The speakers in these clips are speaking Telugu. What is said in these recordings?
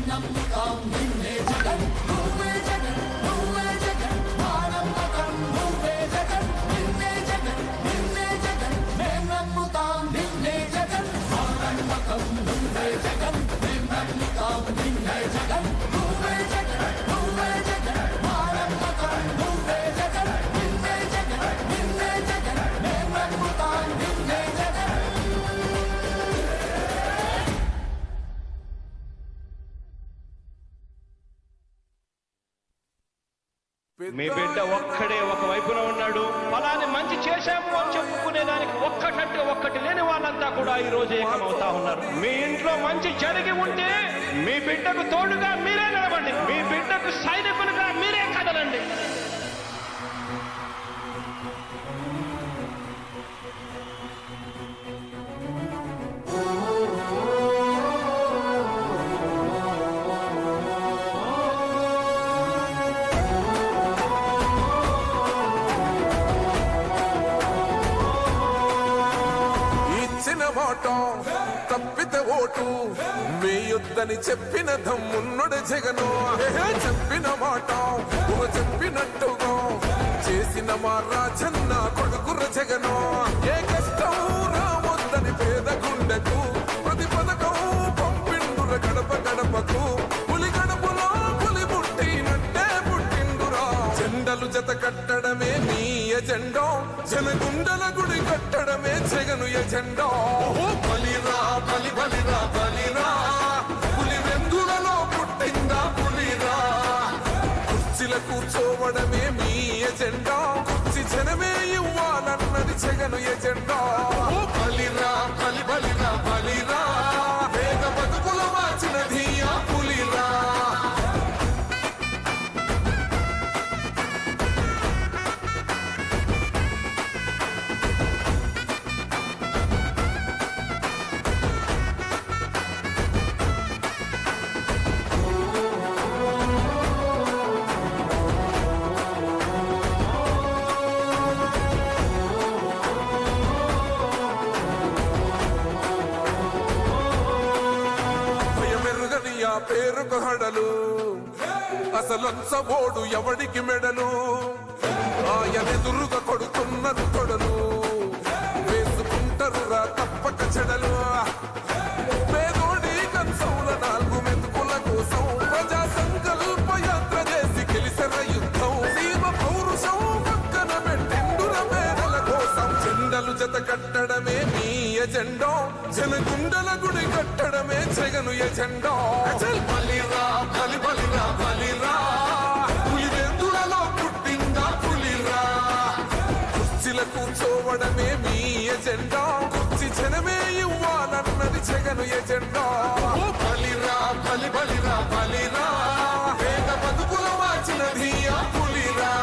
నమ్ముతాం నిన్నే జగన్ నువ్వే జగన్ నువ్వే జగన్ మా నమ్మకం నువ్వే జగన్ నిన్నే జగన్ నిన్నే జగన్ మేం నమ్ముతాం నిన్నే జగన్ మా నమ్మకం నువ్వే జగన్ మేం నమ్ముతాం నిన్నే జగన్ నువ్వే జగన్ నువ్వే జగన్ మా నమ్మకం నువ్వే జగన్ నిన్నే జగన్ నిన్నే జగన్ మేం నమ్ముతాం నిన్నే జగన్. మీ బిడ్డ ఒక్కడే ఒక వైపున ఉన్నాడు. ఫలాన్ని మంచి చేశాము అని చెప్పుకునేదానికి ఒక్కటంటే ఒక్కటి లేని వాళ్ళంతా కూడా ఈ రోజు ఏకమవుతా ఉన్నారు. మీ ఇంట్లో మంచి జరిగి ఉంటే మీ బిడ్డకు తోడుగా మీరే నిలబండి, మీ బిడ్డకు సైనికులుగా మీరే కదలండి. తప్పితే ఓటు వేయొద్దని చెప్పిన దమ్మున్నడు జగను. చెప్పిన మాట చెప్పినట్టుగా చేసిన మా రాజన్న కొడుకుర జగను. ఏ కష్టం రావద్దని పేద గుండెకు ప్రతి పథకం పంపిండుర గడప గడపకు. పులి గడపలో పులి పుట్టినట్టే పుట్టిండురా. జెండలు జత కట్టడమే మీ ఎజెండా, జనగుండల గుడి కట్టడమే జగను ఎజెండా. బలిరా బలి బలిరా బలిరా పులి వెందులలో పుట్టిందా పులిరా. కుర్చీల కూర్చోవడమే మీ ఎజెండా, కుర్చీ జనమే ఇవ్వాలన్నది జగను ఎజెండా. బలిరా బలి బలిరా బలిరా వేగ బతుకుల మార్చినది ఆ పులిరా. పేరుకు హడలు అసలంచబోడు ఎవడికి మెడలు. ఆయనెదురుగా కొడుతున్నారు కొడలు, వేసుకుంటారు రా తప్పక చెడలు. పేదోడి కంచంల 4 మెతుకుల కోసం ప్రజా సంకల్ప యాత్ర చేసి గెలిసిన యుద్ధం. సీమ పౌరుషం పక్కన పెట్టిండుర పేదల కోసం. జెండలు జత కట్టడమే మీ ఎజెండా, జనగుండల గుడి కట్టడమే జగను ఎజెండా. బలిరా బలి బలిరా బలిరా పులి వెందులలో పుట్టిందా పులిరా. కుర్చీల కూర్చోవడమే మీ ఎజెండా, కుర్చీ జనమే ఇవ్వాలన్నది జగను ఎజెండా. బలిరా బలి బలిరా బలిరా వేగ బతుకుల మార్చినది ఆ పులిరా.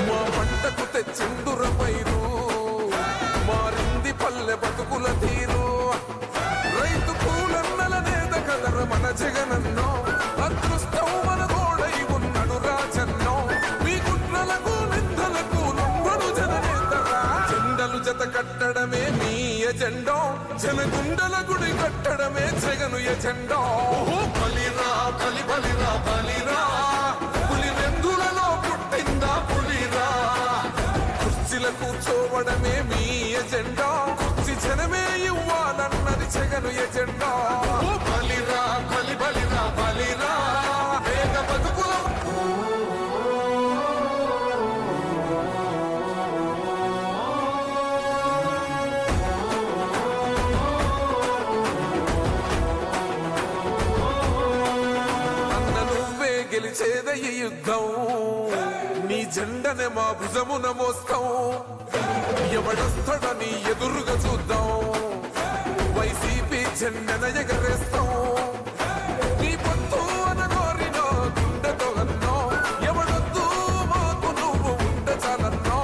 మా పంటకు తెచ్చిందుర పైరు, మారింది పల్లె బతుకుల తీరు. రైతు పూలన్నల నేత కదర మన జగనన్నో, అదృష్టం మన తోడై ఉన్నడు రాజన్నో. మీ కుట్రలకు నిందలకు లొంగడు జననేతరా. జెండలు జత కట్టడమే మీ ఎజెండా, జనగుండల గుడి కట్టడమే జగను ఎజెండా. బలిరా బలి బలిరా బలిరా పులి వెందులలో పుట్టిందా పులిరా. కుర్చీల కూర్చోవడమే మీ ఎజెండా, కుర్చీ జనమే ఇవ్వాలన్నది జగను ఎజెండా. బలిరా బలి బలిరా బలిరా వేగ బతుకుల. గెలిచేద ఈ యుద్ధం, నీ జెండనే మా భుజమున మోస్తాం. ఎవడొస్తాడని ఎదురుగా చూద్దాం, వైసీపీ జెండన ఎగరేస్తాం. నీ పొత్తు అనగోరిన గుండెతో అన్నో, ఎవడొద్దు మాకు నువ్వు ఉండ చాలన్నో.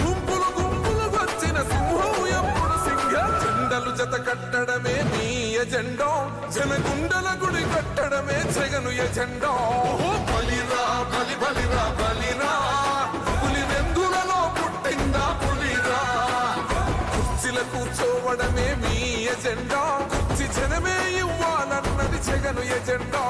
గుంపులు గుంపులు వచ్చిన సింహం ఎప్పుడు సింగ. జెండలు జత కట్టడమే మీ ఎజెండా, జనగుండల గుడి కట్టడమే జగను ఎజెండా. బలిరా బలి బలిరా బలిరా పులి ఎజెండా కుర్చీ జనమే ఇవ్వాలన్నది జగను ఎజెండా